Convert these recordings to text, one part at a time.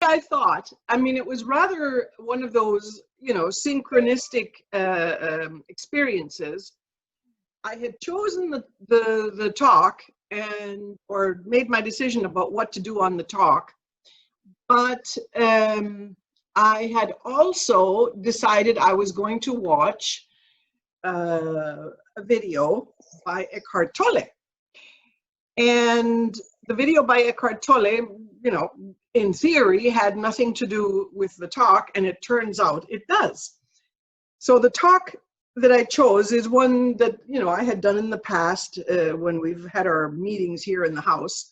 I thought, I mean, it was rather one of those, you know, synchronistic experiences. I had chosen the talk and or made my decision about what to do on the talk, but I had also decided I was going to watch a video by Eckhart Tolle. And the video by Eckhart Tolle, you know, in theory had nothing to do with the talk, and it turns out it does. So the talk that I chose is one that, you know, I had done in the past when we've had our meetings here in the house.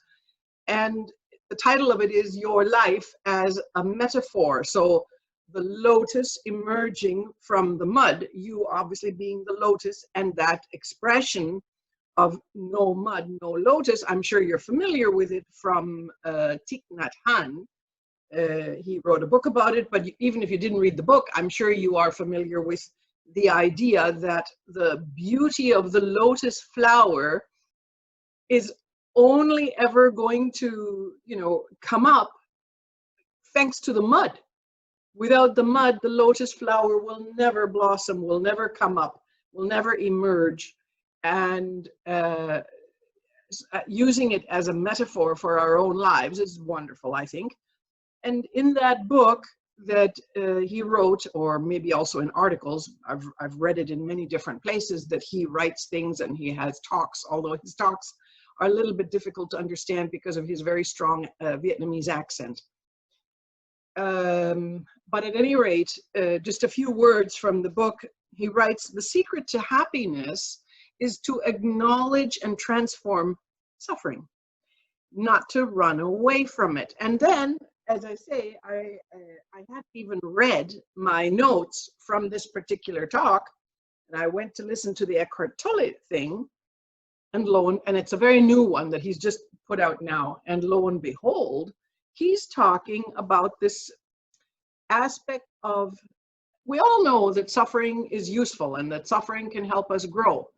And the title of it is Your Life as a Metaphor. So the lotus emerging from the mud, you obviously being the lotus, and that expression of no mud, no lotus. I'm sure you're familiar with it from Thich Nhat Hanh. He wrote a book about it, but even if you didn't read the book, I'm sure you are familiar with the idea that the beauty of the lotus flower is only ever going to, you know, come up thanks to the mud. Without the mud, the lotus flower will never blossom, will never come up, will never emerge. And using it as a metaphor for our own lives is wonderful, I think. And in that book that he wrote, or maybe also in articles, I've read it in many different places, that he writes things and he has talks, although his talks are a little bit difficult to understand because of his very strong Vietnamese accent. But at any rate, just a few words from the book. He writes, "The secret to happiness is to acknowledge and transform suffering, not to run away from it." And then, as I say, I hadn't even read my notes from this particular talk, and I went to listen to the Eckhart Tolle thing, and and it's a very new one that he's just put out now, and lo and behold, he's talking about this aspect of, we all know that suffering is useful and that suffering can help us grow.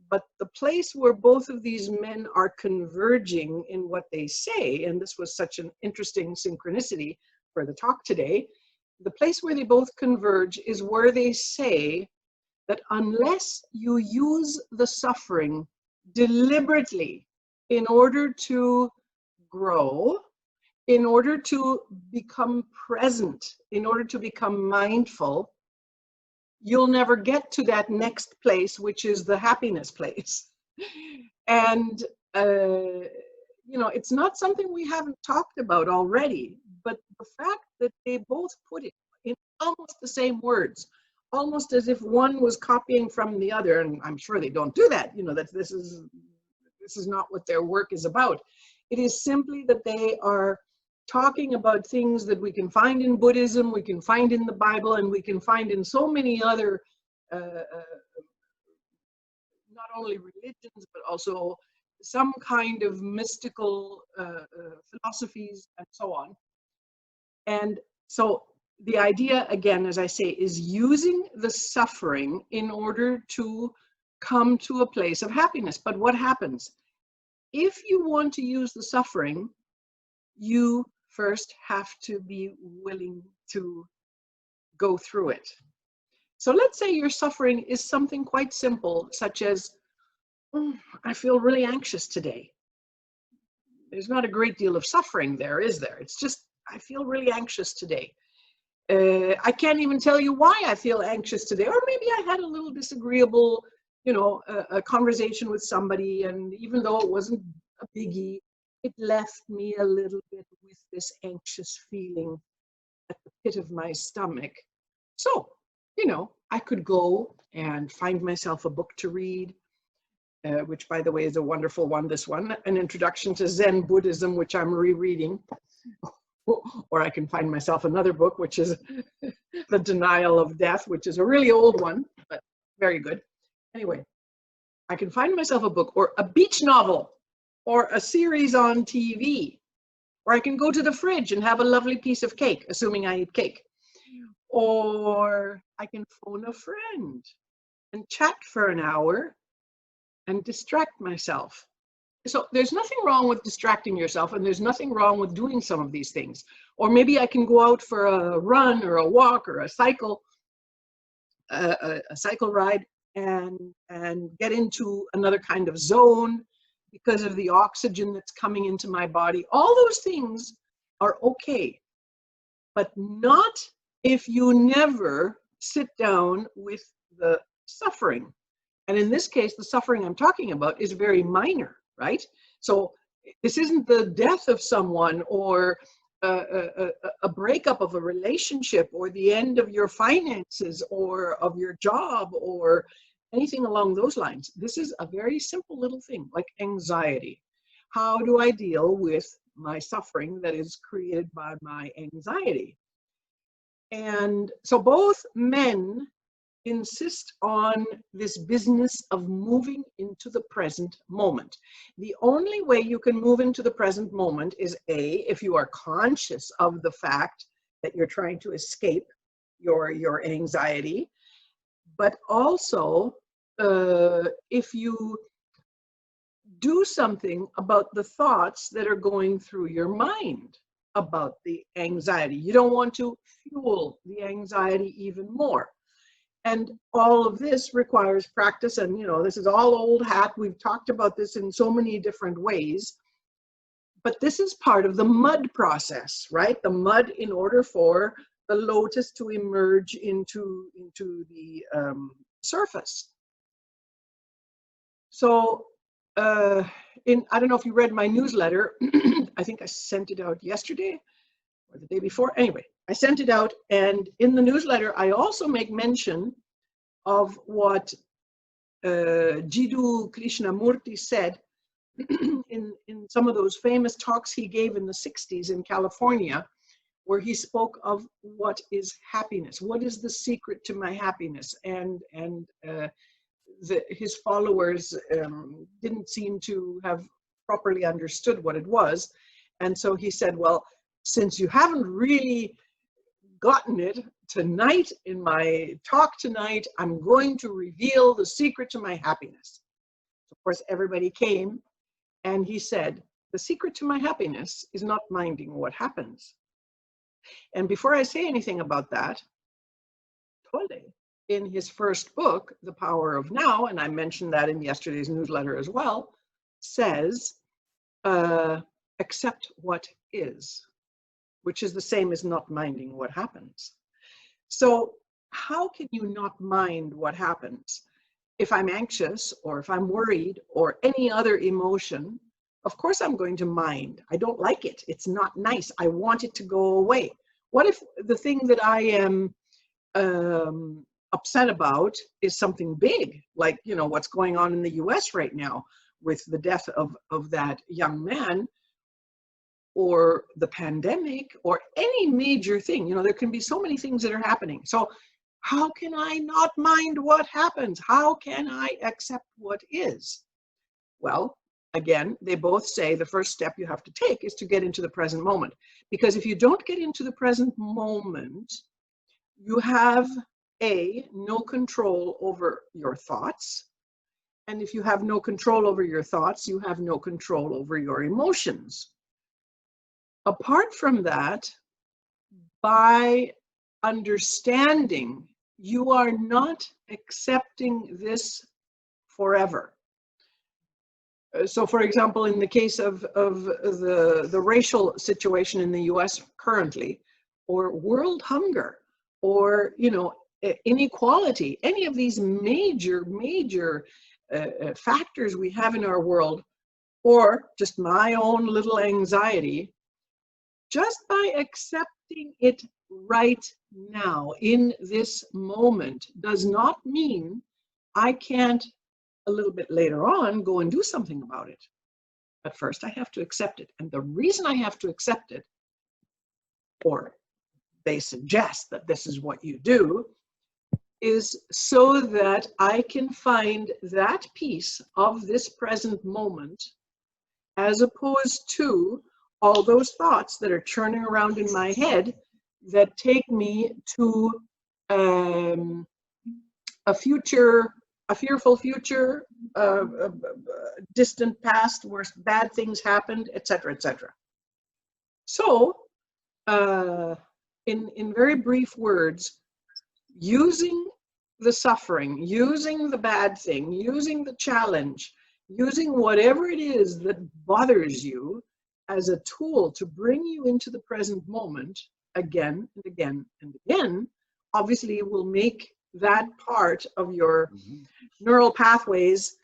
But the place where both of these men are converging in what they say, and this was such an interesting synchronicity for the talk today, the place where they both converge is where they say that unless you use the suffering deliberately in order to grow, in order to become present, in order to become mindful, you'll never get to that next place, which is the happiness place. And, you know, it's not something we haven't talked about already, but the fact that they both put it in almost the same words, almost as if one was copying from the other, and I'm sure they don't do that, you know, that this is not what their work is about. It is simply that they are talking about things that we can find in Buddhism, we can find in the Bible, and we can find in so many other, not only religions, but also some kind of mystical philosophies and so on. And so the idea, again, as I say, is using the suffering in order to come to a place of happiness. But what happens? If you want to use the suffering, you first have to be willing to go through it. So let's say your suffering is something quite simple, such as, I feel really anxious today. There's not a great deal of suffering there, is there? It's just, I feel really anxious today. I can't even tell you why I feel anxious today. Or maybe I had a little disagreeable, you know, a conversation with somebody, and even though it wasn't a biggie, it left me a little bit with this anxious feeling at the pit of my stomach. So, you know, I could go and find myself a book to read, which, by the way, is a wonderful one, this one, An Introduction to Zen Buddhism, which I'm rereading. Or I can find myself another book, which is The Denial of Death, which is a really old one, but very good. Anyway, I can find myself a book, or a beach novel, or a series on TV, or I can go to the fridge and have a lovely piece of cake, assuming I eat cake. Or I can phone a friend and chat for an hour and distract myself. So there's nothing wrong with distracting yourself, and there's nothing wrong with doing some of these things. Or maybe I can go out for a run or a walk or a cycle ride and get into another kind of zone because of the oxygen that's coming into my body. All those things are okay, but not if you never sit down with the suffering. And in this case, the suffering I'm talking about is very minor, right? So this isn't the death of someone or a breakup of a relationship or the end of your finances or of your job or anything along those lines. This is a very simple little thing like anxiety. How do I deal with my suffering that is created by my anxiety? And so both men insist on this business of moving into the present moment. The only way you can move into the present moment is A, if you are conscious of the fact that you're trying to escape your anxiety, but also if you do something about the thoughts that are going through your mind about the anxiety. You don't want to fuel the anxiety even more. And all of this requires practice. And, you know, this is all old hat. We've talked about this in so many different ways. But this is part of the mud process, right? The mud in order for the lotus to emerge into the surface. So I don't know if you read my newsletter. I think I sent it out yesterday or the day before. Anyway, I sent it out, and in the newsletter, I also make mention of what Jiddu Krishnamurti said in some of those famous talks he gave in the 60s in California, where he spoke of what is happiness, what is the secret to my happiness, and his followers didn't seem to have properly understood what it was. And so he said, well, since you haven't really gotten it, tonight in my talk tonight, I'm going to reveal the secret to my happiness. Of course, everybody came, and he said, the secret to my happiness is not minding what happens. And before I say anything about that, Tolle, in his first book, The Power of Now, and I mentioned that in yesterday's newsletter as well, says, accept what is, which is the same as not minding what happens. So how can you not mind what happens? If I'm anxious or if I'm worried or any other emotion, of course I'm going to mind. I don't like it. It's not nice. I want it to go away. What if the thing that I am upset about is something big, like, you know, what's going on in the US right now with the death of that young man, or the pandemic, or any major thing? You know, there can be so many things that are happening. So how can I not mind what happens? How can I accept what is? Well, again, they both say the first step you have to take is to get into the present moment. Because if you don't get into the present moment, you have no control over your thoughts. And if you have no control over your thoughts, you have no control over your emotions. Apart from that, by understanding, you are not accepting this forever. So, for example, in the case of the racial situation in the US currently, or world hunger, or, you know, inequality, any of these major factors we have in our world, or just my own little anxiety, just by accepting it right now in this moment does not mean I can't a little bit later on go and do something about it. But first I have to accept it. And the reason I have to accept it, or they suggest that this is what you do, is so that I can find that piece of this present moment, as opposed to all those thoughts that are churning around in my head that take me to a future a fearful future, distant past where bad things happened, etc., etc. So, in very brief words, using the suffering, using the bad thing, using the challenge, using whatever it is that bothers you as a tool to bring you into the present moment again and again and again, obviously will make that part of your neural pathways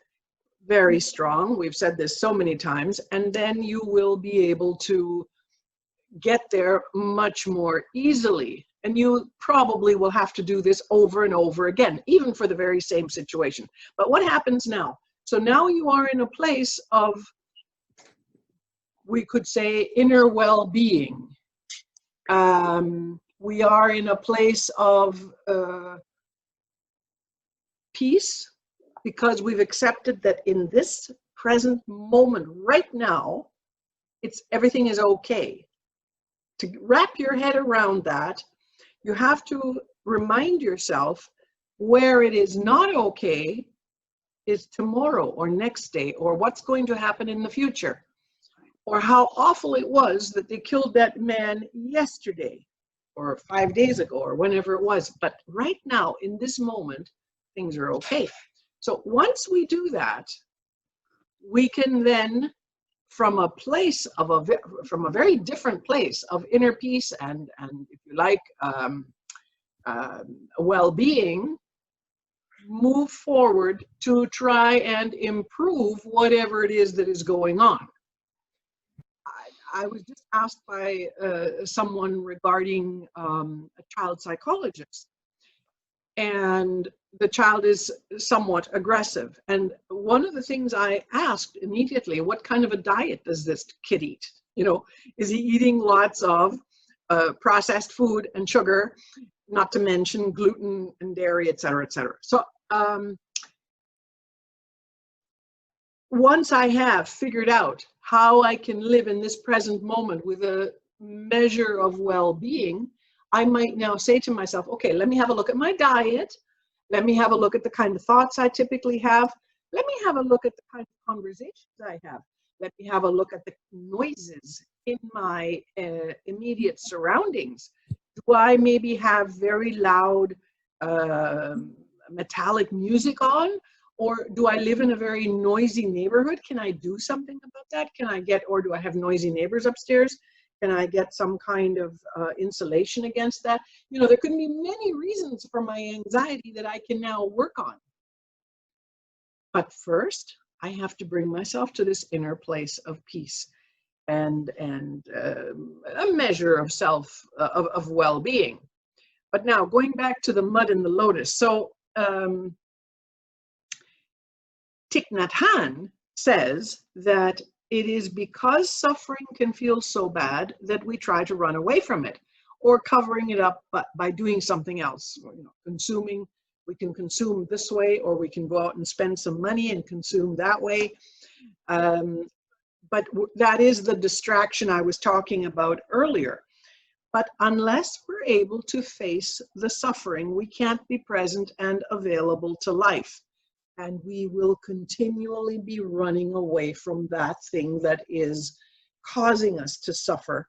very strong. We've said this so many times, and then you will be able to get there much more easily. And you probably will have to do this over and over again, even for the very same situation. But what happens now? So now you are in a place of, we could say, inner well-being. We are in a place of peace, because we've accepted that in this present moment, right now, everything is okay. To wrap your head around that, you have to remind yourself where it is not okay is tomorrow or next day, or what's going to happen in the future, or how awful it was that they killed that man yesterday or 5 days ago or whenever it was. But right now, in this moment, things are okay. So once we do that, we can then, from a place of from a very different place of inner peace and if you like, well-being, move forward to try and improve whatever it is that is going on. I was just asked by someone regarding a child psychologist, and the child is somewhat aggressive. And one of the things I asked immediately, what kind of a diet does this kid eat? You know, is he eating lots of processed food and sugar, not to mention gluten and dairy, et cetera, et cetera. So once I have figured out how I can live in this present moment with a measure of well-being, I might now say to myself, okay, let me have a look at my diet. Let me have a look at the kind of thoughts I typically have. Let me have a look at the kind of conversations I have. Let me have a look at the noises in my immediate surroundings. Do I maybe have very loud metallic music on? Or do I live in a very noisy neighborhood? Can I do something about that? Or do I have noisy neighbors upstairs? Can I get some kind of insulation against that? You know, there can be many reasons for my anxiety that I can now work on. But first, I have to bring myself to this inner place of peace and a measure of of well-being. But now, going back to the mud and the lotus. So Thich Nhat Hanh says that it is because suffering can feel so bad that we try to run away from it, or covering it up by doing something else. You know, consuming, we can consume this way, or we can go out and spend some money and consume that way. But that is the distraction I was talking about earlier. But unless we're able to face the suffering, we can't be present and available to life. And we will continually be running away from that thing that is causing us to suffer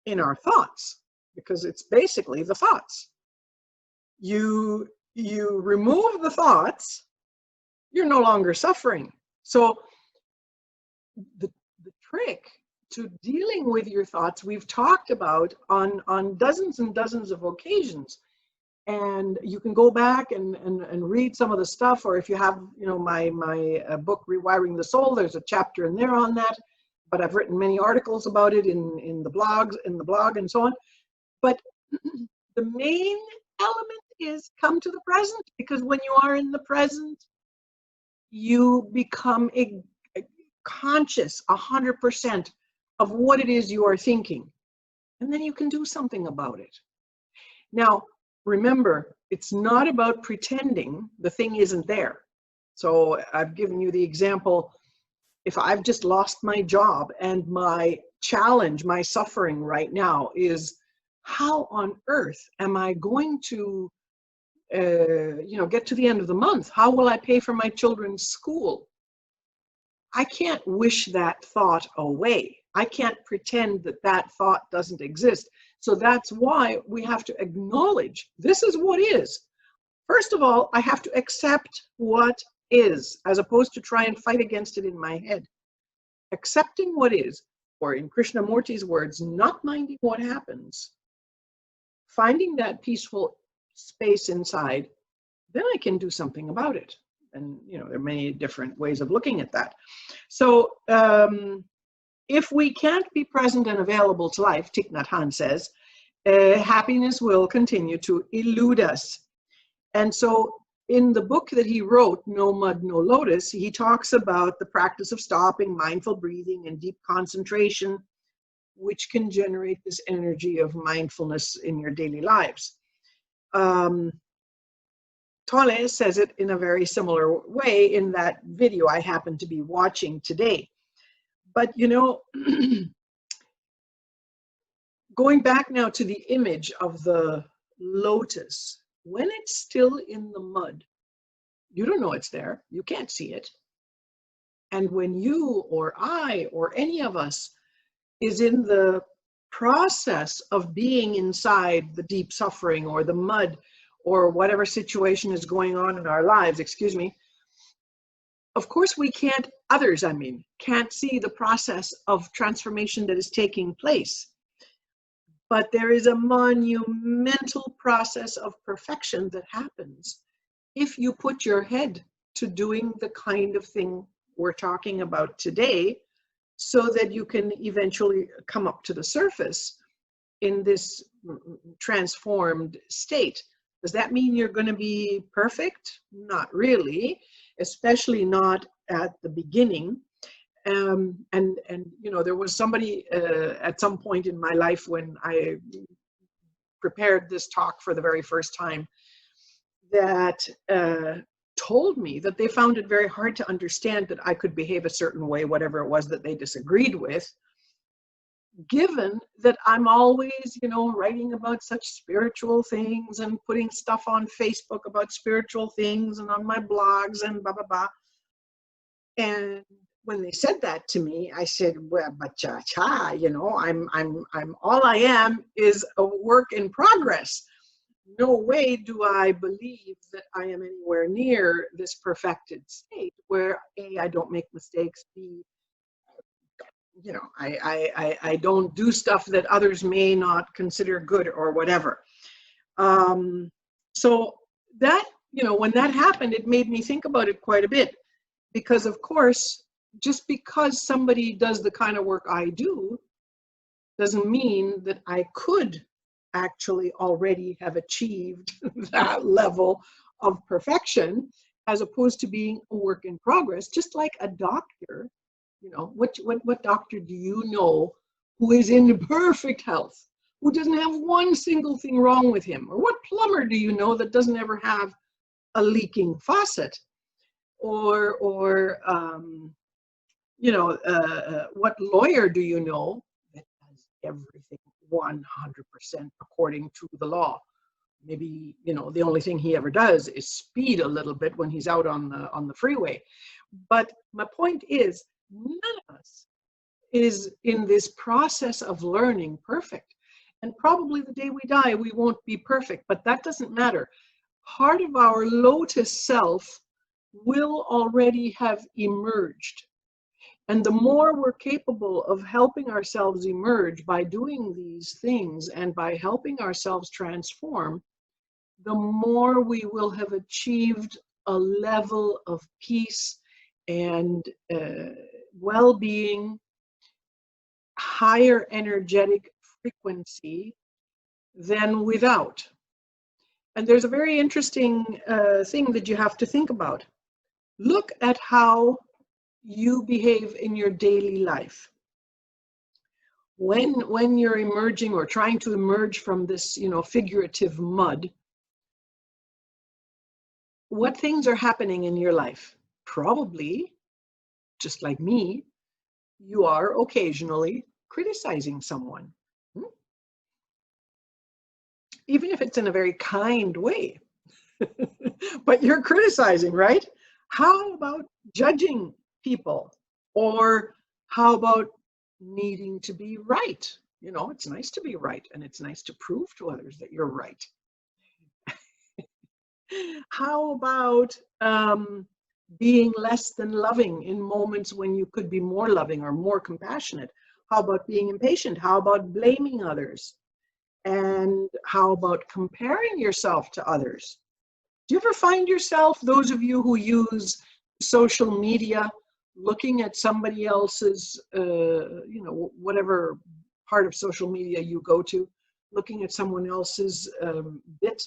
in our thoughts, because it's basically the thoughts. You remove the thoughts, you're no longer suffering. So the trick to dealing with your thoughts, we've talked about on dozens and dozens of occasions. And you can go back and read some of the stuff, or if you have, you know, my book, Rewiring the Soul, there's a chapter in there on that. But I've written many articles about it in the blog and so on. But the main element is come to the present, because when you are in the present, you become conscious 100% of what it is you are thinking, and then you can do something about it. Now, remember, it's not about pretending the thing isn't there. So I've given you the example, if I've just lost my job and my challenge, my suffering right now is, how on earth am I going to get to the end of the month. How will I pay for my children's school? I can't wish that thought away. I can't pretend that that thought doesn't exist. So that's why we have to acknowledge this is what is. First of all, I have to accept what is, as opposed to try and fight against it in my head. Accepting what is, or in Krishnamurti's words, not minding what happens, finding that peaceful space inside, then I can do something about it. And, there are many different ways of looking at that. So if we can't be present and available to life, Thich Nhat Hanh says, happiness will continue to elude us. And so in the book that he wrote, No Mud, No Lotus, he talks about the practice of stopping, mindful breathing, and deep concentration, which can generate this energy of mindfulness in your daily lives. Tolle says it in a very similar way in that video I happen to be watching today. But, going back now to the image of the lotus, when it's still in the mud, you don't know it's there. You can't see it. And when you or I or any of us is in the process of being inside the deep suffering or the mud or whatever situation is going on in our lives, of course we can't, can't see the process of transformation that is taking place. But there is a monumental process of perfection that happens if you put your head to doing the kind of thing we're talking about today, so that you can eventually come up to the surface in this transformed state. Does that mean you're going to be perfect? Not really, especially not at the beginning. And there was somebody at some point in my life when I prepared this talk for the very first time that told me that they found it very hard to understand that I could behave a certain way, whatever it was that they disagreed with, given that I'm always, writing about such spiritual things and putting stuff on Facebook about spiritual things and on my blogs and blah, blah, blah. And when they said that to me, I said, well, but I'm all I am is a work in progress. No way do I believe that I am anywhere near this perfected state where A, I don't make mistakes, B, I don't do stuff that others may not consider good or whatever. So that, when that happened, it made me think about it quite a bit, because of course, just because somebody does the kind of work I do doesn't mean that I could actually already have achieved that level of perfection, as opposed to being a work in progress. Just like a doctor, what doctor do you know who is in perfect health, who doesn't have one single thing wrong with him? Or what plumber do you know that doesn't ever have a leaking faucet? Or what lawyer do you know that does everything 100% according to the law? Maybe, the only thing he ever does is speed a little bit when he's out on the freeway. But my point is, none of us is in this process of learning perfect. And probably the day we die, we won't be perfect, but that doesn't matter. Part of our lotus self will already have emerged. And the more we're capable of helping ourselves emerge by doing these things and by helping ourselves transform, the more we will have achieved a level of peace and well-being, higher energetic frequency than without. And there's a very interesting thing that you have to think about. Look at how you behave in your daily life. When you're emerging or trying to emerge from this, figurative mud, what things are happening in your life? Probably, just like me, you are occasionally criticizing someone. Even if it's in a very kind way. But you're criticizing, right? How about judging people? Or how about needing to be right? You know, it's nice to be right, and it's nice to prove to others that you're right. How about being less than loving in moments when you could be more loving or more compassionate? How about being impatient? How about blaming others? And how about comparing yourself to others? Do you ever find yourself, those of you who use social media, looking at somebody else's, whatever part of social media you go to, looking at someone else's bit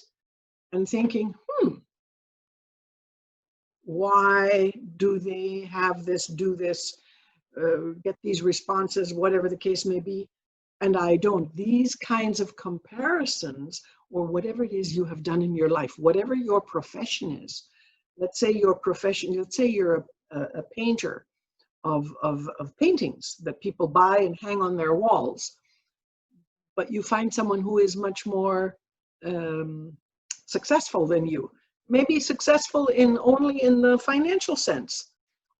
and thinking, why do they have this, do this, get these responses, whatever the case may be, and I don't? These kinds of comparisons, or whatever it is you have done in your life, whatever your profession is. Let's say your profession, let's say you're a painter of paintings that people buy and hang on their walls, but you find someone who is much more successful than you. Maybe successful only in the financial sense,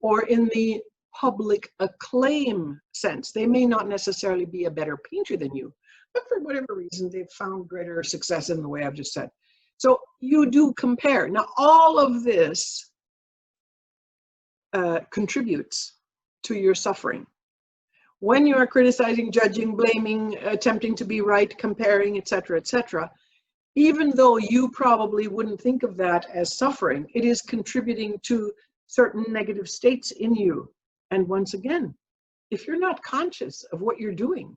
or in the public acclaim sense. They may not necessarily be a better painter than you, but for whatever reason, they've found greater success in the way I've just said. So you do compare. Now, all of this contributes to your suffering. When you are criticizing, judging, blaming, attempting to be right, comparing, etc., even though you probably wouldn't think of that as suffering, it is contributing to certain negative states in you. And once again, if you're not conscious of what you're doing,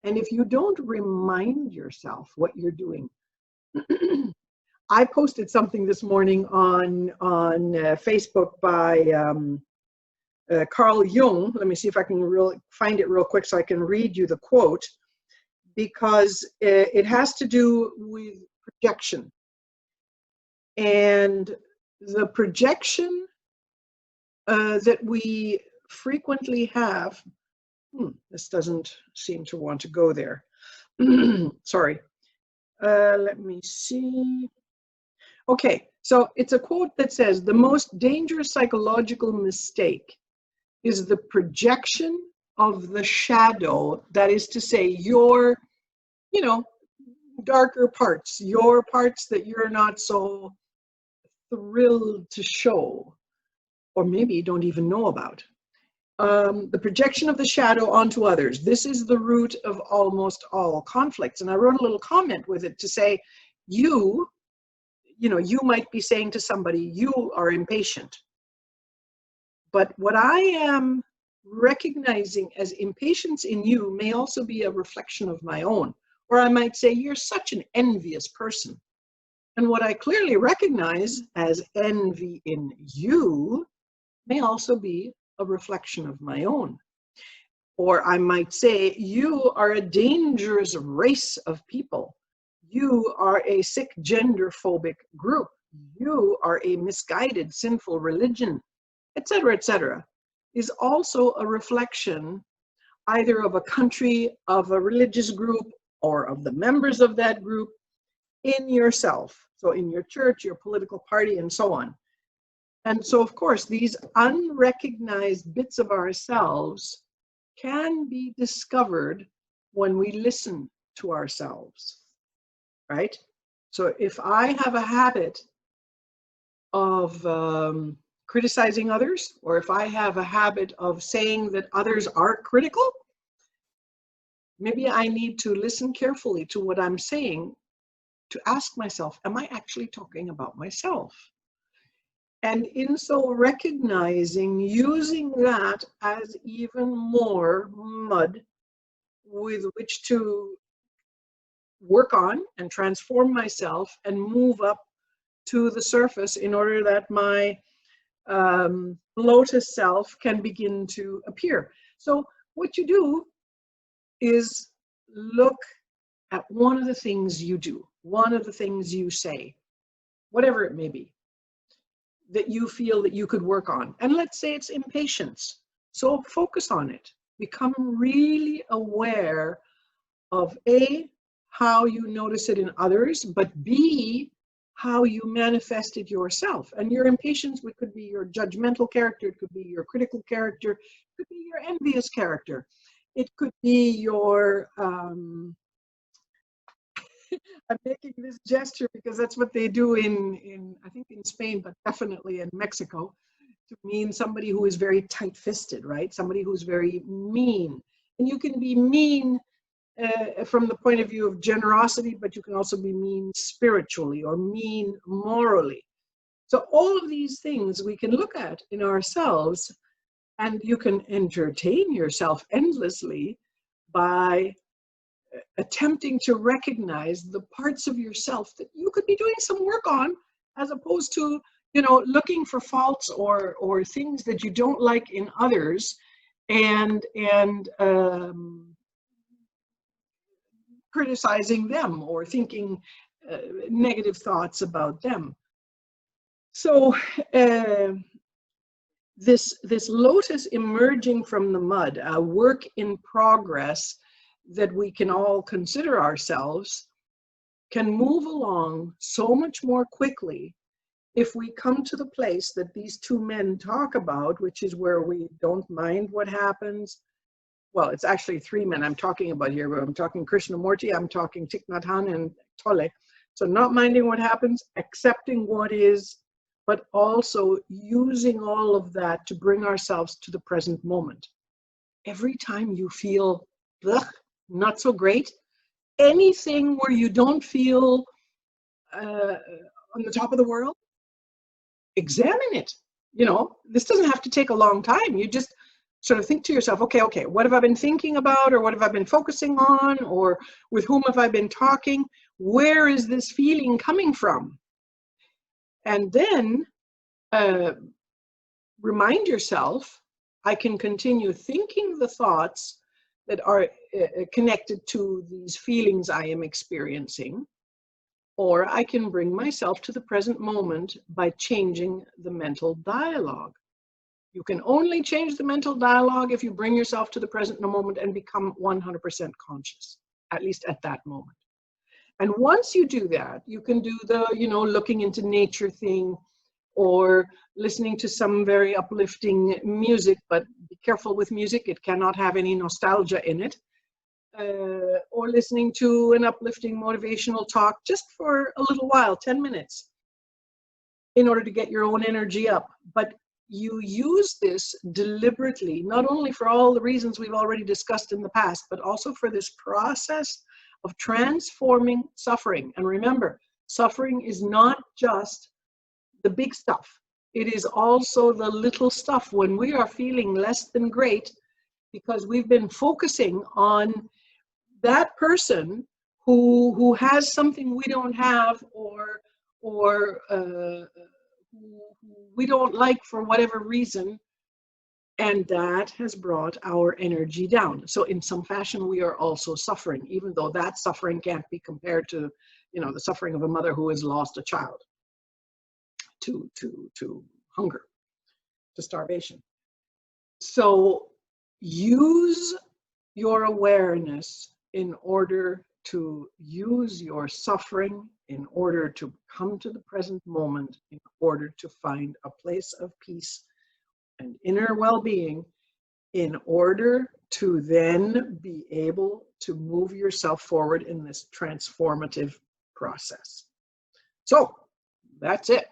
and if you don't remind yourself what you're doing, I posted something this morning on Facebook by Carl Jung. Let me see if I can find it real quick so I can read you the quote, because it has to do with projection. And the projection that we frequently have, this doesn't seem to want to go there. Sorry. Let me see. Okay, so it's a quote that says, the most dangerous psychological mistake is the projection of the shadow, that is to say, your, darker parts, your parts that you're not so thrilled to show, or maybe you don't even know about. The projection of the shadow onto others. This is the root of almost all conflicts. And I wrote a little comment with it to say, you might be saying to somebody, you are impatient. But what I am recognizing as impatience in you may also be a reflection of my own. Or I might say, you're such an envious person. And what I clearly recognize as envy in you may also be a reflection of my own. Or I might say, you are a dangerous race of people. You are a sick gender-phobic group. You are a misguided, sinful religion, etc., is also a reflection either of a country, of a religious group, or of the members of that group in yourself. So in your church, your political party, and so on. And so, of course, these unrecognized bits of ourselves can be discovered when we listen to ourselves, right? So if I have a habit of criticizing others, or if I have a habit of saying that others are critical, maybe I need to listen carefully to what I'm saying to ask myself, am I actually talking about myself? And in so recognizing, using that as even more mud with which to work on and transform myself and move up to the surface in order that my lotus self can begin to appear. So what you do is look at one of the things you do, one of the things you say, whatever it may be, that you feel that you could work on. And let's say it's impatience. So focus on it. Become really aware of A, how you notice it in others, but B, how you manifested yourself. And your impatience could be your judgmental character, it could be your critical character, it could be your envious character, it could be your, I'm making this gesture because that's what they do in I think in Spain, but definitely in Mexico, to mean somebody who is very tight-fisted, right? Somebody who's very mean. And you can be mean from the point of view of generosity, but you can also be mean spiritually or mean morally. So all of these things we can look at in ourselves, and you can entertain yourself endlessly by attempting to recognize the parts of yourself that you could be doing some work on, as opposed to, you know, looking for faults or things that you don't like in others and criticizing them or thinking negative thoughts about them. So this lotus emerging from the mud, a work in progress that we can all consider ourselves, can move along so much more quickly if we come to the place that these two men talk about, which is where we don't mind what happens. Well, it's actually three men I'm talking about here. I'm talking Krishnamurti, I'm talking Thich Nhat Hanh and Tolle. So not minding what happens, accepting what is, but also using all of that to bring ourselves to the present moment. Every time you feel not so great, anything where you don't feel on the top of the world, examine it. You know, this doesn't have to take a long time. You just sort of think to yourself, okay, what have I been thinking about, or what have I been focusing on, or with whom have I been talking? Where is this feeling coming from? And then remind yourself, I can continue thinking the thoughts that are connected to these feelings I am experiencing, or I can bring myself to the present moment by changing the mental dialogue. You can only change the mental dialogue if you bring yourself to the present moment and become 100% conscious, at least at that moment. And once you do that, you can do the, you know, looking into nature thing, or listening to some very uplifting music, but be careful with music, it cannot have any nostalgia in it. Or listening to an uplifting motivational talk just for a little while, 10 minutes, in order to get your own energy up. But you use this deliberately, not only for all the reasons we've already discussed in the past, but also for this process of transforming suffering. And remember, suffering is not just the big stuff. It is also the little stuff when we are feeling less than great, because we've been focusing on that person who has something we don't have, or who we don't like for whatever reason, and that has brought our energy down. So in some fashion, we are also suffering, even though that suffering can't be compared to, you know, the suffering of a mother who has lost a child to hunger, to starvation. So use your awareness in order to use your suffering, in order to come to the present moment, in order to find a place of peace and inner well-being, in order to then be able to move yourself forward in this transformative process. So that's it.